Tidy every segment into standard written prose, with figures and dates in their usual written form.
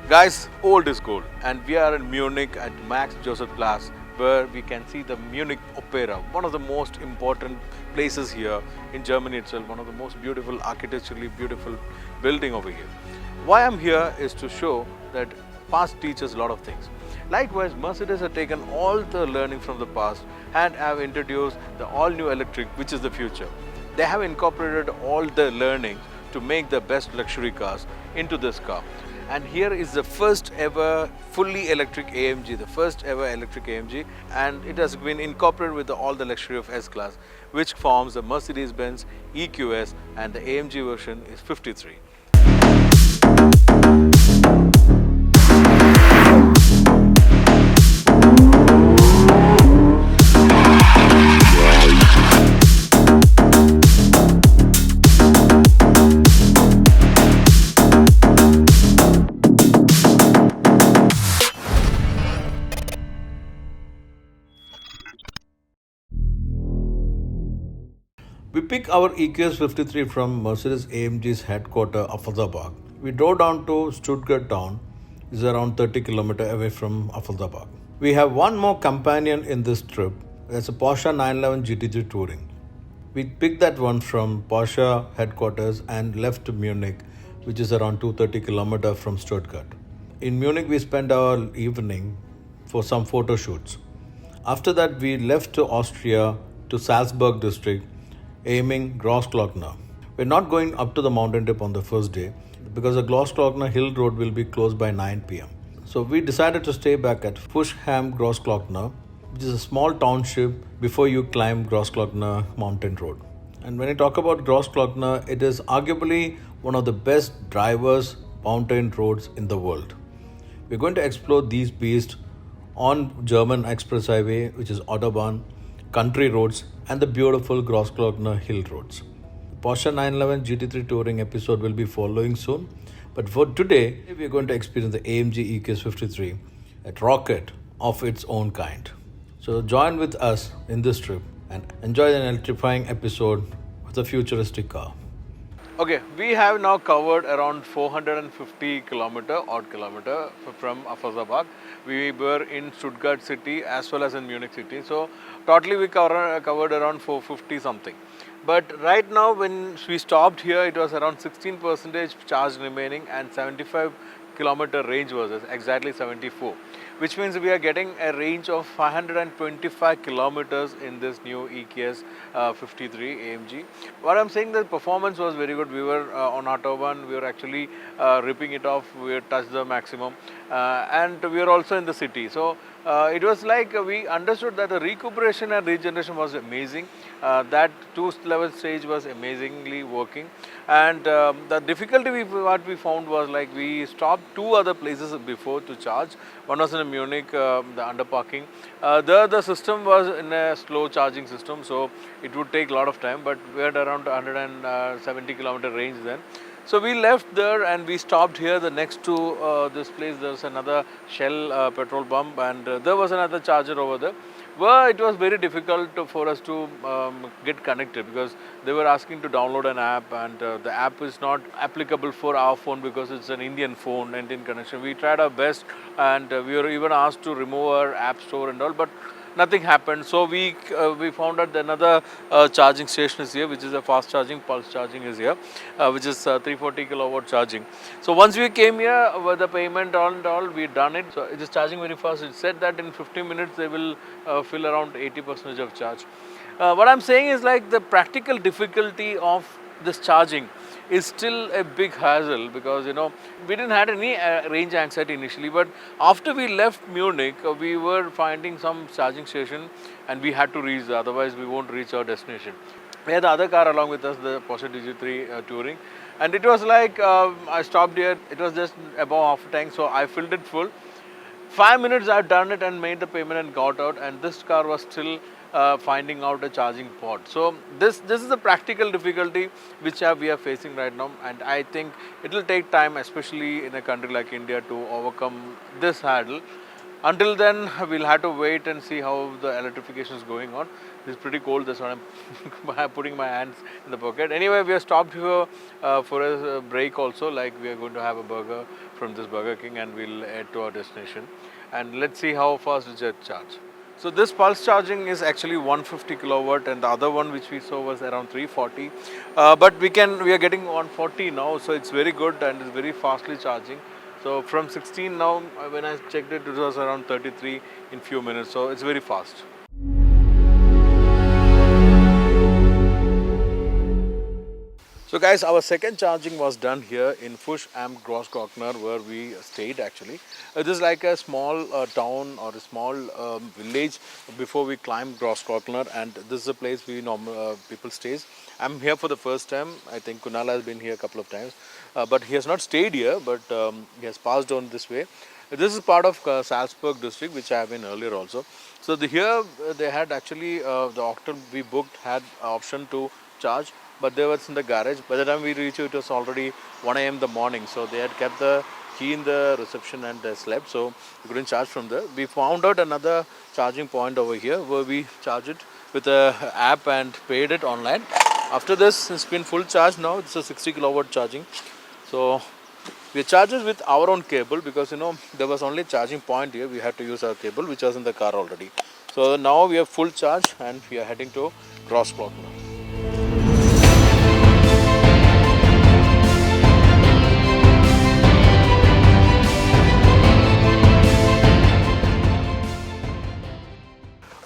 Guys, old is gold, and we are in Munich at Max Joseph Platz, where we can see the Munich Opera, one of the most important places here in Germany itself, one of the most beautiful, architecturally beautiful building over here. Why I'm here is to show that past teaches a lot of things. Likewise, Mercedes have taken all the learning from the past and have introduced the all-new electric, which is the future. They have incorporated all the learnings to make the best luxury cars into this car. And here is the first ever fully electric AMG, the first ever electric AMG, and it has been incorporated with all the luxury of S-Class, which forms the Mercedes-Benz EQS, and the AMG version is 53. We picked our EQS 53 from Mercedes-AMG's headquarters, Affalzabad. We drove down to Stuttgart town, which is around 30 kilometers away from Affalzabad. We have one more companion in this trip. That's a Porsche 911 GT3 Touring. We picked that one from Porsche headquarters and left to Munich, which is around 230 kilometers from Stuttgart. In Munich, we spent our evening for some photo shoots. After that, we left to Austria to Salzburg district, aiming Großglockner. We're not going up to the mountain tip on the first day because the Großglockner Hill Road will be closed by 9 pm. So we decided to stay back at Fuschheim Großglockner, which is a small township before you climb Großglockner mountain road. And when I talk about Großglockner, it is arguably one of the best drivers mountain roads in the world. We're going to explore these beasts on German Express Highway, which is Autobahn, country roads, and the beautiful Großglockner Hill roads. The Porsche 911 GT3 Touring episode will be following soon, but for today, we are going to experience the AMG EQS 53, a rocket of its own kind. So join with us in this trip and enjoy an electrifying episode of the futuristic car. Okay, we have now covered around 450 odd kilometer from Affalzabad. We were in Stuttgart city as well as in Munich city. So totally we covered around 450 something. But right now when we stopped here, it was around 16% charge remaining and 75 kilometer range was exactly 74, which means we are getting a range of 525 kilometers in this new EQS 53 AMG. What I'm saying, the performance was very good. We were on Autobahn, we were actually ripping it off, we touched the maximum, and we were also in the city. So it was like we understood that the recuperation and regeneration was amazing. That two-level stage was amazingly working, and the difficulty what we found was like we stopped two other places before to charge. One was in Munich, the underparking. The system was in a slow charging system, so it would take a lot of time, but we had around 170 kilometer range then. So we left there and we stopped here. The next to this place, there's another Shell petrol pump, and there was another charger over there. Well, it was very difficult for us to get connected because they were asking to download an app, and the app is not applicable for our phone because it's an Indian phone, Indian connection. We tried our best, and we were even asked to remove our app store and all, but nothing happened. So we found out another charging station is here, which is a fast charging, pulse charging is here, which is 340 kilowatt charging. So once we came here with the payment and all, we done it. So it is charging very fast. It said that in 15 minutes they will fill around 80% of charge. What I'm saying is like the practical difficulty of this charging is still a big hassle because we didn't had any range anxiety initially, but after we left Munich we were finding some charging station and we had to reach, otherwise we won't reach our destination. We had the other car along with us, the Porsche GT3 Touring. And it was like I stopped here. It was just above half a tank, so I filled it full. 5 minutes I've done it and made the payment and got out, and this car was still finding out a charging port. So this is a practical difficulty which we are facing right now, and I think it will take time, especially in a country like India, to overcome this hurdle. Until then, we'll have to wait and see how the electrification is going on. It's pretty cold, that's why I'm putting my hands in the pocket. Anyway, we have stopped here for a break also, like we are going to have a burger from this Burger King and we'll head to our destination. And let's see how fast it gets charged. So this pulse charging is actually 150 kilowatt, and the other one which we saw was around 340. But we are getting 140 now, so it's very good and it's very fastly charging. So from 16 now, when I checked it, it was around 33 in few minutes. So it's very fast. So guys, our second charging was done here in Fush am Grossglockner, where we stayed actually. It is like a small town or a small village before we climb Grossglockner, and this is a place we normal people stays. I'm here for the first time. I think Kunal has been here a couple of times, but he has not stayed here, but he has passed on this way. This is part of Salzburg district, which I have been earlier also. So here they had actually the octal we booked had option to charge, but they were in the garage. By the time we reached it was already 1 a.m. in the morning, so they had kept the key in the reception and they slept, so we couldn't charge from there. We found out another charging point over here where we charge it with a app and paid it online. After this, it's been full charge now. It's a 60 kilowatt charging. So we charge it with our own cable, because there was only charging point here. We had to use our cable which was in the car already. So now we have full charge and we are heading to Grossglockner.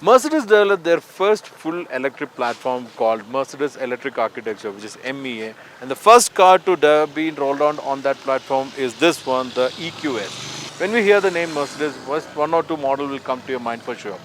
Mercedes developed their first full electric platform called Mercedes Electric Architecture, which is MEA. And the first car to be rolled on that platform is this one, the EQS. When we hear the name Mercedes, first one or two model will come to your mind for sure.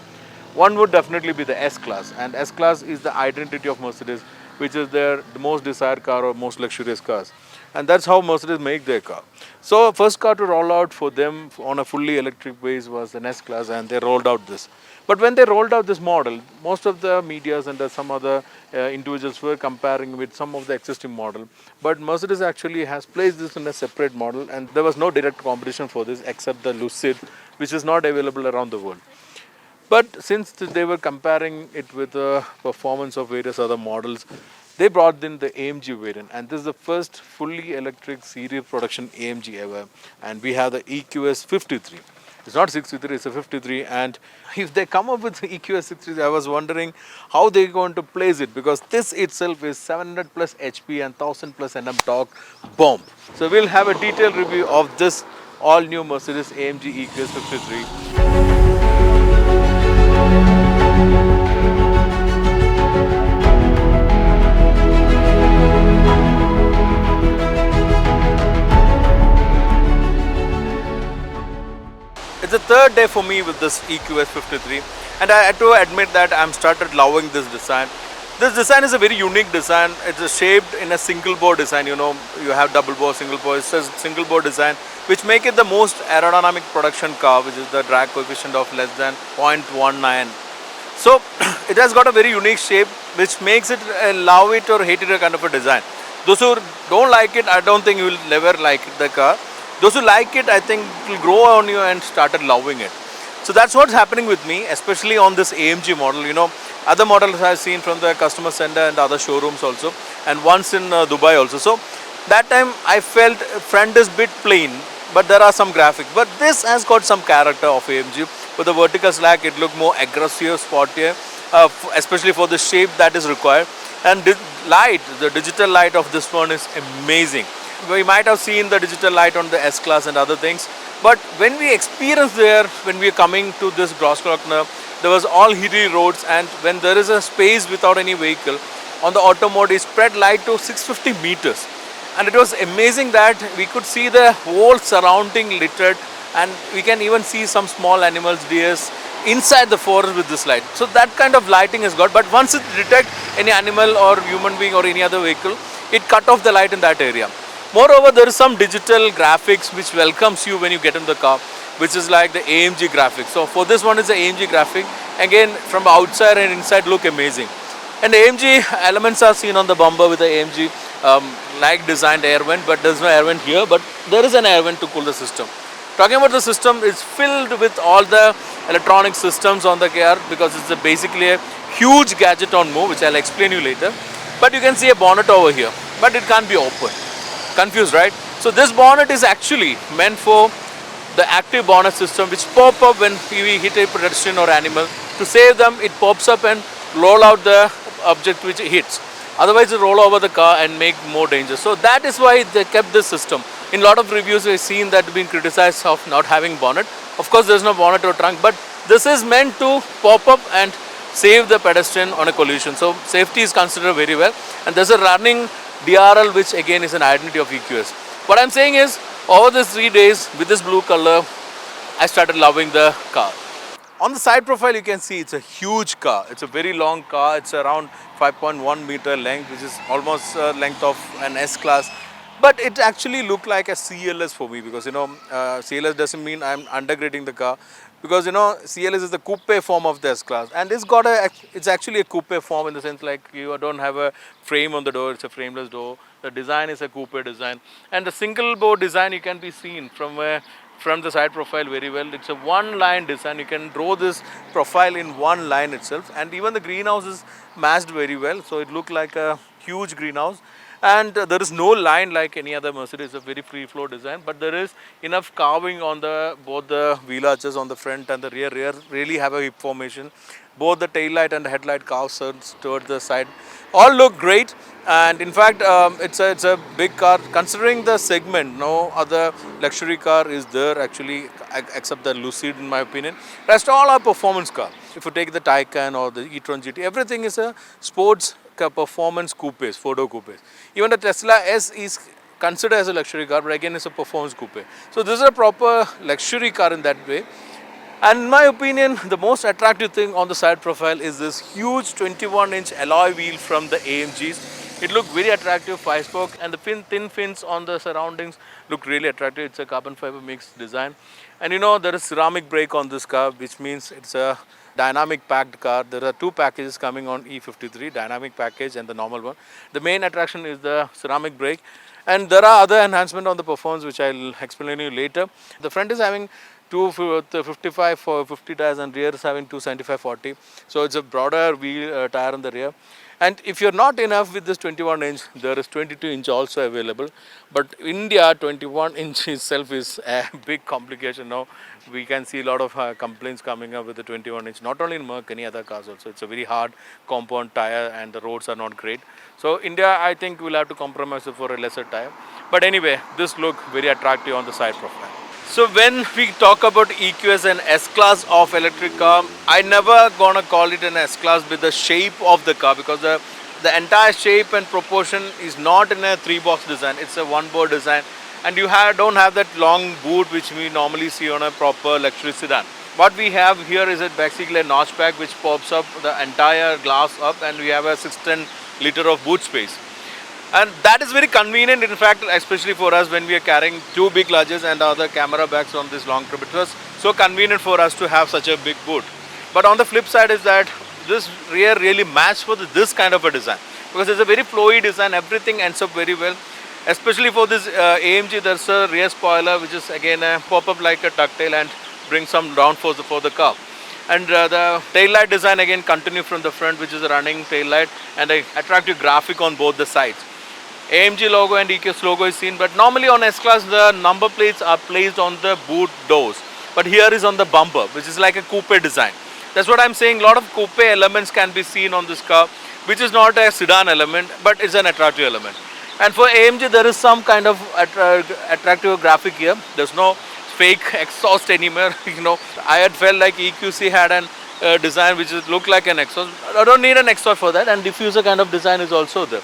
One would definitely be the S-Class, and S-Class is the identity of Mercedes, which is the most desired car or most luxurious cars. And that's how Mercedes make their car. So first car to roll out for them on a fully electric base was an S-Class, and they rolled out this. But when they rolled out this model, most of the medias and some other individuals were comparing with some of the existing model. But Mercedes actually has placed this in a separate model, and there was no direct competition for this except the Lucid, which is not available around the world. But since they were comparing it with the performance of various other models, they brought in the AMG variant, and this is the first fully electric series production AMG ever. And we have the EQS 53. It's not 63, it's a 53. And if they come up with the EQS 63, I was wondering how they're going to place it, because this itself is 700 plus HP and 1000 plus Nm torque bomb. So we'll have a detailed review of this all new Mercedes AMG EQS 53. It's the third day for me with this EQS 53, and I had to admit that I'm started loving this design. This design is a very unique design. It's shaped in a single bore design. You have double bore, single bore. It's a single bore design, which make it the most aerodynamic production car, which is the drag coefficient of less than 0.19. So it has got a very unique shape, which makes it a love it or hate it kind of a design. Those who don't like it, I don't think you will never like the car. Those who like it, I think it will grow on you and started loving it. So that's what's happening with me, especially on this AMG model. Other models I've seen from the customer center and other showrooms also, and once in Dubai also. So that time I felt front is bit plain, but there are some graphics. But this has got some character of AMG. With the vertical slack, it looked more aggressive, sportier, especially for the shape that is required. And the digital light of this one is amazing. We might have seen the digital light on the S-Class and other things, but when we experienced there, when we are coming to this Grossglockner, there was all hilly roads, and when there is a space without any vehicle, on the auto mode it spread light to 650 meters. And it was amazing that we could see the whole surrounding littered, and we can even see some small animals, deers, inside the forest with this light. So that kind of lighting is got, but once it detects any animal or human being or any other vehicle, it cut off the light in that area. Moreover, there is some digital graphics which welcomes you when you get in the car, which is like the AMG graphics. So for this one is the AMG graphic. Again, from outside and inside look amazing. And AMG elements are seen on the bumper with the AMG like designed air vent, but there's no air vent here, but there is an air vent to cool the system. Talking about the system, it's filled with all the electronic systems on the car because it's basically a huge gadget on move, which I'll explain you later. But you can see a bonnet over here, but it can't be opened. Confused, right? So this bonnet is actually meant for the active bonnet system, which pop up when we hit a pedestrian or animal. To save them, it pops up and roll out the object which it hits. Otherwise, it roll over the car and make more danger. So that is why they kept this system. In a lot of reviews, we've seen that being criticized of not having bonnet. Of course, there's no bonnet or trunk, but this is meant to pop up and save the pedestrian on a collision. So safety is considered very well. And there's a running DRL, which again is an identity of EQS. What I'm saying is, over these 3 days with this blue color, I started loving the car. On the side profile, you can see it's a huge car. It's a very long car. It's around 5.1 meter length, which is almost length of an S-Class. But it actually looked like a CLS for me because, CLS doesn't mean I'm undergrading the car. Because, CLS is the coupe form of the S-Class. And it's actually a coupe form in the sense like you don't have a frame on the door. It's a frameless door. The design is a coupe design. And the single bore design you can be seen from the side profile very well. It's a one-line design. You can draw this profile in one line itself. And even the greenhouse is matched very well. So it looked like a huge greenhouse. And there is no line like any other Mercedes. It's a very free flow design. But there is enough carving on both the wheel arches on the front and the rear. Rear really have a hip formation. Both the tail light and the headlight carves towards the side. All look great. And in fact, it's a big car. Considering the segment, no other luxury car is there actually except the Lucid in my opinion. Rest all are performance car. If you take the Taycan or the e-tron GT, everything is a sports performance coupes, four-door coupes. Even the Tesla S is considered as a luxury car, but again it's a performance coupe. So this is a proper luxury car in that way. And in my opinion, the most attractive thing on the side profile is this huge 21-inch alloy wheel from the AMGs. It looked very attractive, 5-spoke, and the thin fins on the surroundings look really attractive. It's a carbon fiber mixed design. And there is ceramic brake on this car, which means it's a dynamic packed car. There are two packages coming on E53, dynamic package and the normal one. The main attraction is the ceramic brake. And there are other enhancements on the performance, which I'll explain to you later. The front is having 255 for 50 tires and rear is having 275/40. So it's a broader wheel tire on the rear. And if you're not enough with this 21-inch, there is 22-inch also available. But India 21-inch itself is a big complication now. We can see a lot of complaints coming up with the 21-inch, not only in Merc, any other cars also. It's a very hard compound tire and the roads are not great. So India, I think we'll have to compromise for a lesser tire. But anyway, this look very attractive on the side profile. So when we talk about EQS and S-Class of electric car, I never gonna call it an S-Class with the shape of the car because the entire shape and proportion is not in a 3-box design. It's a 1-bore design and you don't have that long boot which we normally see on a proper luxury sedan. What we have here is basically a notch pack which pops up the entire glass up and we have a 610 liter of boot space. And that is very convenient, in fact, especially for us when we are carrying 2 big luggage and other camera bags on this long trip. It was so convenient for us to have such a big boot. But on the flip side is that this rear really matched for this kind of a design. Because it's a very flowy design, everything ends up very well. Especially for this AMG, there's a rear spoiler which is again a pop-up like a ducktail and brings some downforce for the car. And the tail light design again continue from the front, which is a running tail light and an attractive graphic on both the sides. AMG logo and EQS logo is seen, but normally on S-Class the number plates are placed on the boot doors. But here is on the bumper, which is like a coupe design. That's what I'm saying, a lot of coupe elements can be seen on this car, which is not a sedan element, but it's an attractive element. And for AMG there is some kind of attractive graphic here. There's no fake exhaust anymore. I had felt like EQC had an design which looked like an exhaust. I don't need an exhaust for that, and diffuser kind of design is also there.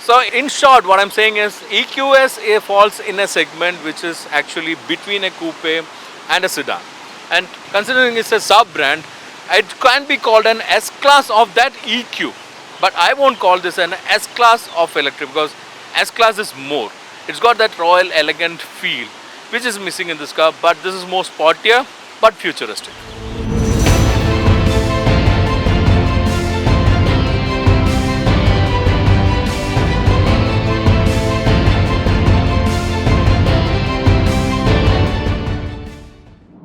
So in short, what I'm saying is EQS falls in a segment which is actually between a coupe and a sedan. And considering it's a sub-brand, it can be called an S-Class of that EQ. But I won't call this an S class of electric, because S class is more. It's got that royal elegant feel which is missing in this car, but this is more sportier but futuristic.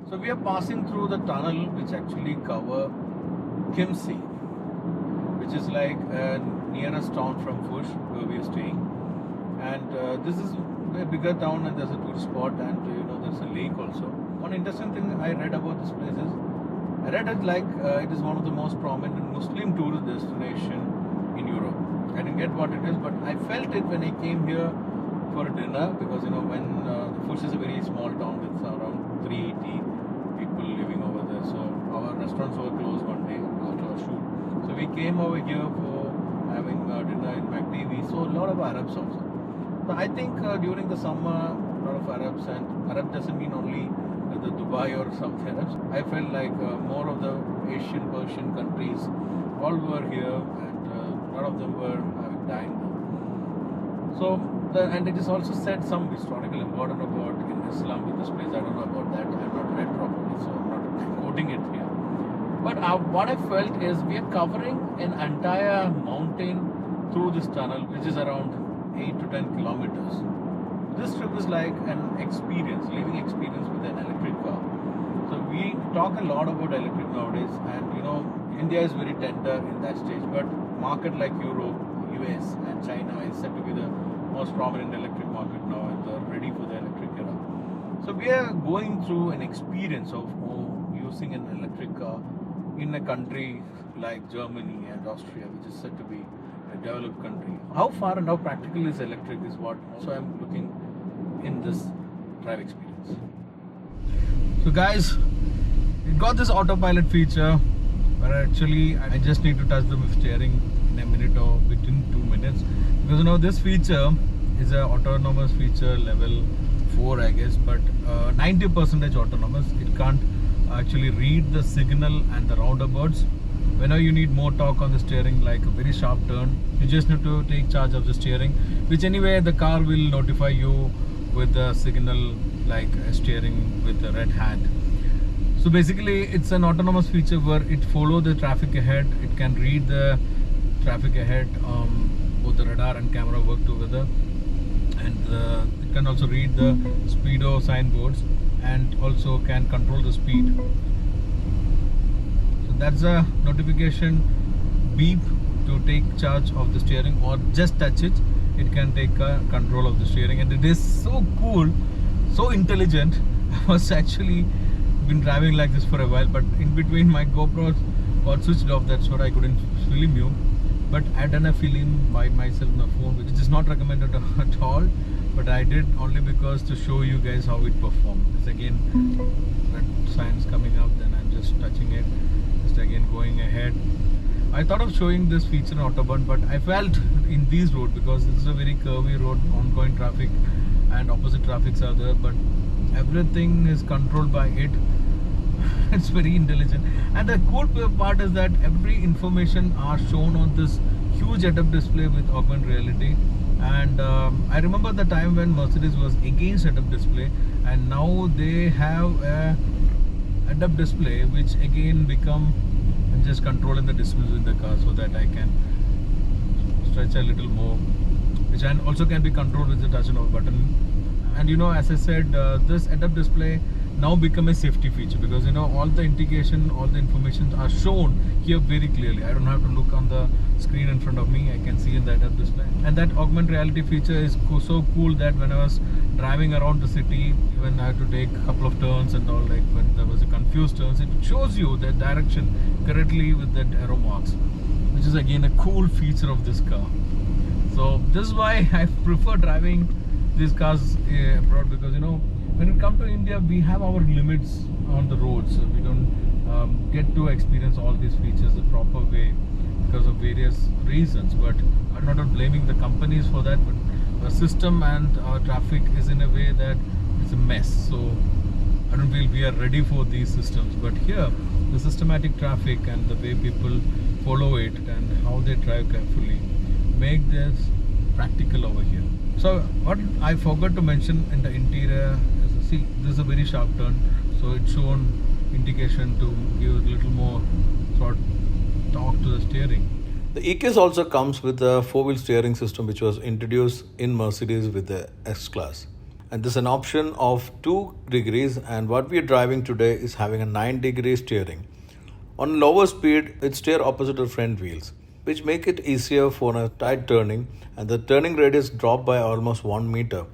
So we are passing through the tunnel which actually cover Kimsey, which is like nearest town from Fush where we are staying. And this is a bigger town, and there's a tourist spot, and there's a lake also. One interesting thing I read about this place is, I read it like it is one of the most prominent Muslim tourist destination in Europe. I didn't get what it is, but I felt it when I came here for dinner, because when Fush is a very small town with around 380 people living over there. So our restaurants were closed one day after our shoot. So we came over here for having dinner in McD. We saw a lot of Arabs also. So I think during the summer, a lot of Arabs, and Arab doesn't mean only the Dubai or South Arabs. I felt like more of the Asian, Persian countries all were here, and a lot of them were having dined. So, and it is also said some historical important about in Islam with this place. I don't know about that. I have not read properly, so I'm not quoting it here. But what I felt is we are covering an entire mountain through this tunnel, which is around 8 to 10 kilometers. This trip is like an experience, living experience with an electric car. So we talk a lot about electric nowadays, and India is very tender in that stage, but market like Europe, US and China is said to be the most prominent electric market now, and they're ready for the electric era. So we are going through an experience of using an electric car in a country like Germany and Austria, which is said to be a developed country. How far and how practical is electric is what also I'm looking in this drive experience. So guys, it got this autopilot feature, but actually I just need to touch the steering in a minute or within 2 minutes, because this feature is an autonomous feature level 4, I guess, but 90% autonomous. It can't actually read the signal and the roundabouts. Whenever you need more torque on the steering, like a very sharp turn, you just need to take charge of the steering, which anyway the car will notify you with the signal, like a steering with the red hand. So basically it's an autonomous feature where it follows the traffic ahead. It can read the traffic ahead, both the radar and camera work together, and it can also read the speedo signboards, and also can control the speed. So that's a notification beep to take charge of the steering, or just touch it, it can take control of the steering. And it is so cool, so intelligent. I was actually been driving like this for a while, but in between my GoPro got switched off, that's what I couldn't film you. But I done a film by myself on the phone, which is not recommended at all, but I did only because to show you guys how it performed. It's again red signs coming up, then I'm just touching it, just again going ahead. I thought of showing this feature in Autobahn, but I felt in these roads, because this is a very curvy road, ongoing traffic and opposite traffics are there, but everything is controlled by it. It's very intelligent, and the cool part is that every information are shown on this huge head-up display with augmented reality. And I remember the time when Mercedes was against head-up display, and now they have a head-up display which again become just controlling the distance in the car, so that I can stretch a little more, which also can be controlled with the touch of a button. And as I said, this head-up display now become a safety feature, because all the indication, all the information are shown here very clearly. I don't have to look on the screen in front of me, I can see in the head-up display. And that augmented reality feature is so cool that when I was driving around the city, when I had to take a couple of turns and all, like when there was a confused turns, it shows you the direction correctly with that arrow marks, which is again a cool feature of this car. So this is why I prefer driving these cars abroad, because when it comes to India, we have our limits on the roads. So we don't get to experience all these features the proper way because of various reasons. But I'm not blaming the companies for that, but the system and traffic is in a way that it's a mess. So I don't feel we are ready for these systems. But here, the systematic traffic and the way people follow it and how they drive carefully make this practical over here. So what I forgot to mention in the interior is, see, this is a very sharp turn, so it's shown indication to give a little more sort of torque to the steering. The EQS also comes with a 4-wheel steering system which was introduced in Mercedes with the S-Class. And this is an option of 2 degrees, and what we are driving today is having a 9-degree steering. On lower speed, it steers opposite the front wheels, which make it easier for a tight turning, and the turning radius dropped by almost 1 meter,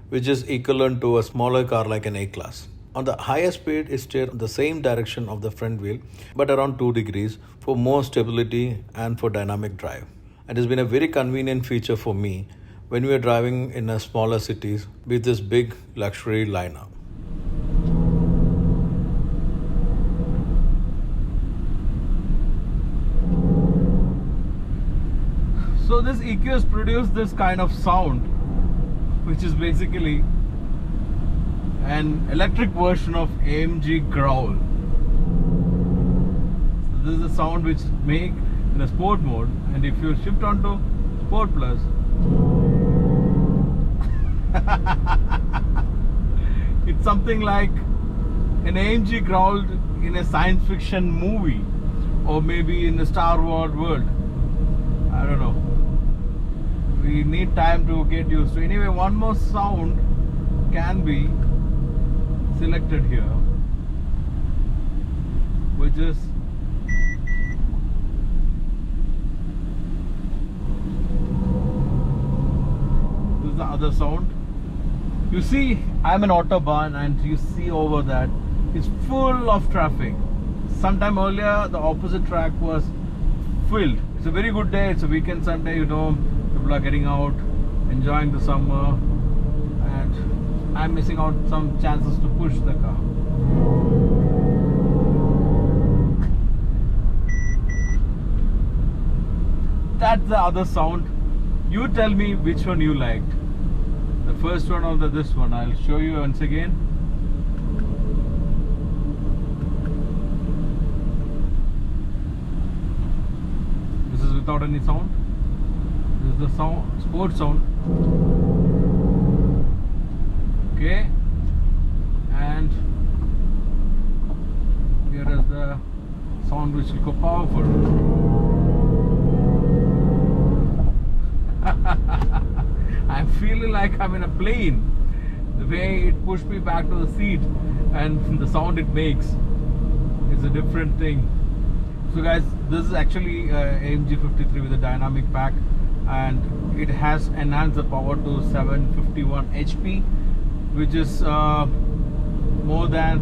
which is equivalent to a smaller car like an A-Class. On the higher speed, it steers the same direction of the front wheel, but around 2 degrees for more stability and for dynamic drive. It has been a very convenient feature for me when we are driving in a smaller cities with this big luxury lineup. So this EQS produced this kind of sound, which is basically an electric version of AMG growl. So this is the sound which make in a sport mode, and if you shift onto Sport Plus, it's something like an AMG growled in a science fiction movie, or maybe in a Star Wars world. I don't know. We need time to get used to. Anyway, one more sound can be selected here, which is this is the other sound. You see, I'm in Autobahn, and you see over that it's full of traffic. Sometime earlier, the opposite track was filled. It's a very good day. It's a weekend Sunday, you know. People are getting out, enjoying the summer, and I'm missing out some chances to push the car. That's the other sound. You tell me which one you liked. The first one or this one. I'll show you once again. This is without any sound. This is the sound, sport sound. Okay, and here is the sound which will go powerful. I'm feeling like I'm in a plane. The way it pushed me back to the seat and the sound it makes is a different thing. So guys, this is actually AMG 53 with a dynamic pack, and it has enhanced the power to 751 HP, which is more than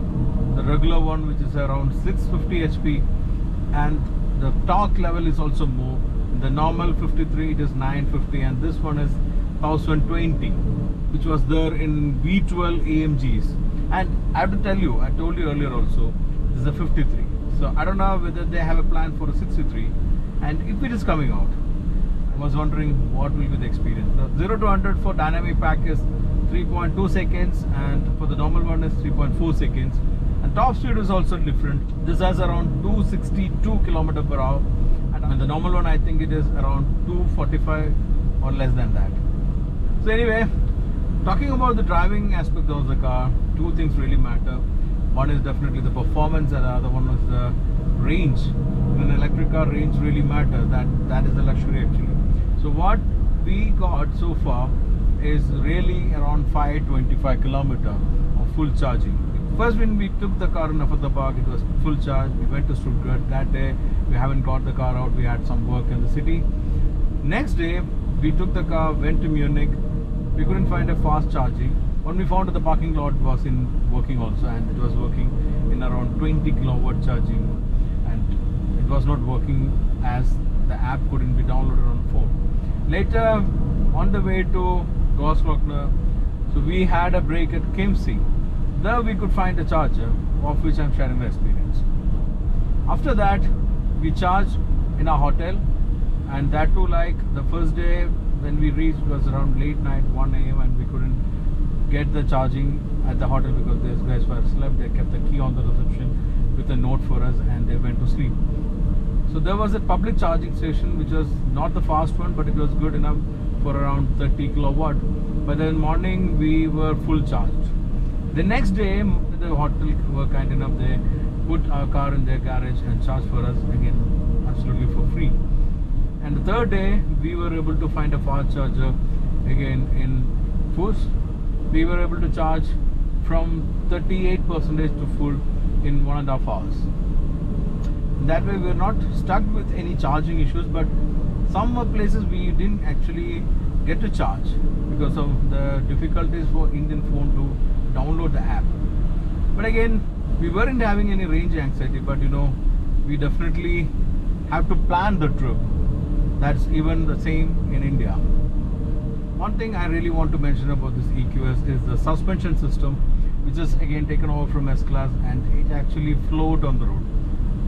the regular one, which is around 650 HP, and the torque level is also more. The normal 53, it is 950, and this one is 1020, which was there in V12 AMGs. And I have to tell you, I told you earlier also, this is a 53. So I don't know whether they have a plan for a 63, and if it is coming out, I was wondering what will be the experience. The 0 to 100 for dynamic pack is 3.2 seconds, and for the normal one is 3.4 seconds. And top speed is also different. This has around 262 km per hour, and the normal one, I think it is around 245 or less than that. So anyway, talking about the driving aspect of the car, two things really matter. One is definitely the performance, and the other one is the range. In an electric car, range really matters. That is a luxury actually. So what we got so far is really around 525 km of full charging. First, when we took the car in Musthafa, it was full charge. We went to Stuttgart. That day, we haven't got the car out. We had some work in the city. Next day, we took the car, went to Munich. We couldn't find a fast charging. When we found that the parking lot was working also, and it was working in around 20 kilowatt charging, and it was not working as the app couldn't be downloaded on the phone. Later, on the way to Grossglockner, so we had a break at Kempsey. There we could find a charger, of which I'm sharing the experience. After that, we charged in our hotel, and that too, like the first day when we reached was around late night, 1 AM, and we couldn't get the charging at the hotel because these guys were slept. They kept the key on the reception with a note for us, and they went to sleep. So there was a public charging station which was not the fast one, but it was good enough for around 30 kilowatt. But then morning we were full charged. The next day the hotel were kind enough, they put our car in their garage and charged for us again absolutely for free. And the third day we were able to find a fast charger again in Fus. We were able to charge from 38% to full in 1.5 hours. That way we were not stuck with any charging issues, but some places we didn't actually get to charge because of the difficulties for Indian phone to download the app. But again, we weren't having any range anxiety, but we definitely have to plan the trip. That's even the same in India. One thing I really want to mention about this EQS is the suspension system, which is again taken over from S-Class, and it actually flowed on the road.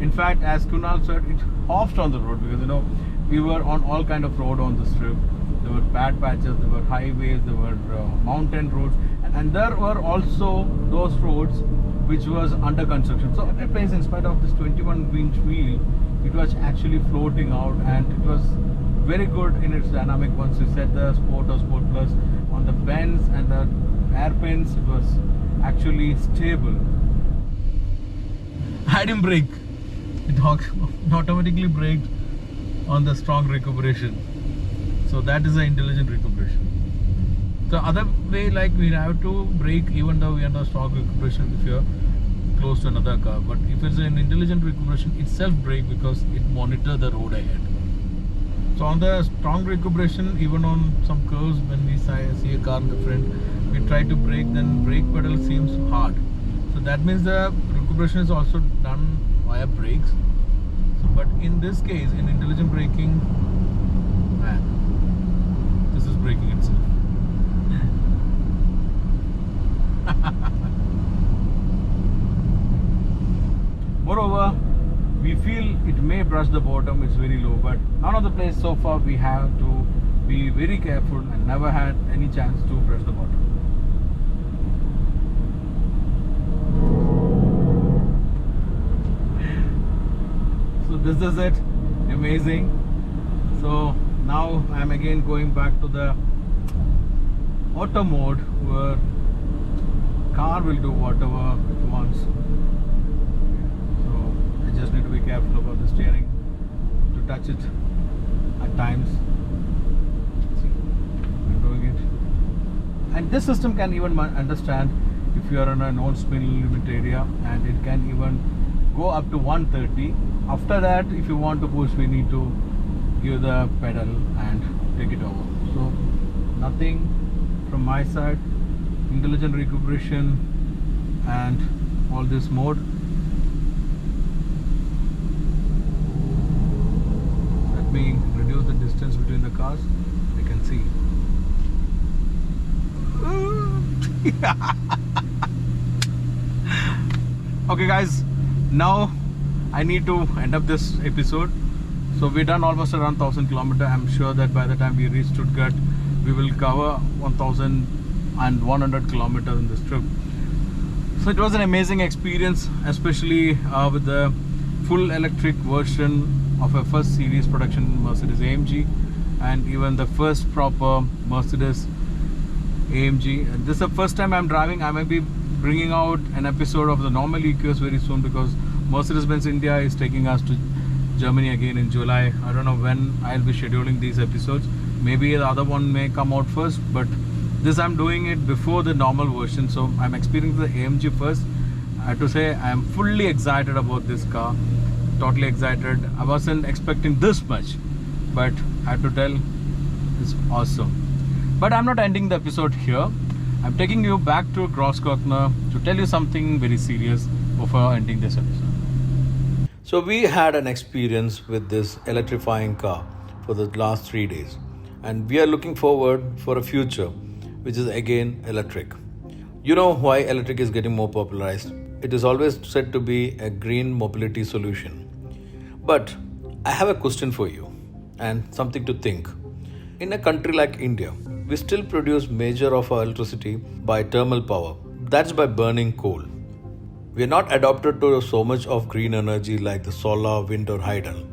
In fact, as Kunal said, it hopped on the road because we were on all kind of road on this trip. There were bad patches, there were highways, there were mountain roads, and there were also those roads which was under construction. So every place, in spite of this 21-inch wheel, it was actually floating out, and it was very good in its dynamic. Once you set the Sport or Sport Plus on the bends and the hairpins, it was actually stable. I didn't brake. It automatically braked on the strong recuperation. So that is an intelligent recuperation. The other way, like, we have to brake even though we are on strong recuperation if you're close to another car. But if it's an intelligent recuperation, itself brake because it monitors the road ahead. So on the strong recuperation, even on some curves, when we see a car in the front, we try to brake, then brake pedal seems hard. So that means the recuperation is also done via brakes. So, but in this case, in intelligent braking, man, this is braking itself. Moreover, we feel it may brush the bottom, it's very low, but none of the place so far we have to be very careful and never had any chance to brush the bottom. So this is it, amazing. So now I'm again going back to the auto mode where car will do whatever it wants. So I just need to be careful about the steering to touch it at times. See, I'm doing it. And this system can even understand if you are in a no spin limit area, and it can even go up to 130. After that, if you want to push, we need to give the pedal and take it over. So nothing from my side. Intelligent recuperation and all this mode. Let me reduce the distance between the cars. You can see. Okay guys, now I need to end up this episode. So we've done almost around 1000 kilometers. I'm sure that by the time we reach Stuttgart, we will cover 1100 kilometers in this trip. So it was an amazing experience, especially with the full electric version of a first series production Mercedes-AMG, and even the first proper Mercedes-AMG. And this is the first time I'm driving. I might be bringing out an episode of the normal EQS very soon, because Mercedes-Benz India is taking us to Germany again in July. I don't know when I'll be scheduling these episodes. Maybe the other one may come out first, but this I'm doing it before the normal version. So I'm experiencing the AMG first. I have to say I am fully excited about this car. Totally excited. I wasn't expecting this much, but I have to tell, it's awesome. But I'm not ending the episode here. I'm taking you back to Großglockner to tell you something very serious before ending this episode. So we had an experience with this electrifying car for the last 3 days, and we are looking forward for a future which is again electric. You know why electric is getting more popularized? It is always said to be a green mobility solution. But I have a question for you and something to think. In a country like India, we still produce major of our electricity by thermal power. That's by burning coal. We are not adapted to so much of green energy like the solar, wind or hydel.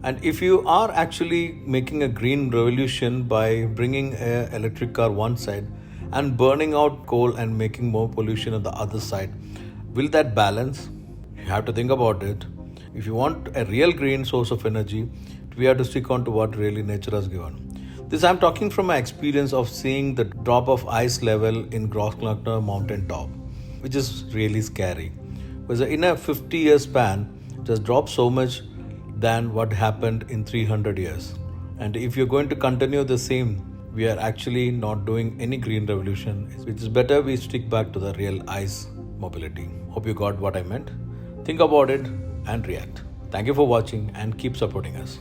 And if you are actually making a green revolution by bringing an electric car one side and burning out coal and making more pollution on the other side, will that balance? You have to think about it. If you want a real green source of energy, we have to stick on to what really nature has given. This I'm talking from my experience of seeing the drop of ice level in Grossglockner mountain top, which is really scary. Because in a 50-year span, it has dropped so much than what happened in 300 years. And if you're going to continue the same, we are actually not doing any green revolution. It is better we stick back to the real ice mobility. Hope you got what I meant. Think about it and react. Thank you for watching and keep supporting us.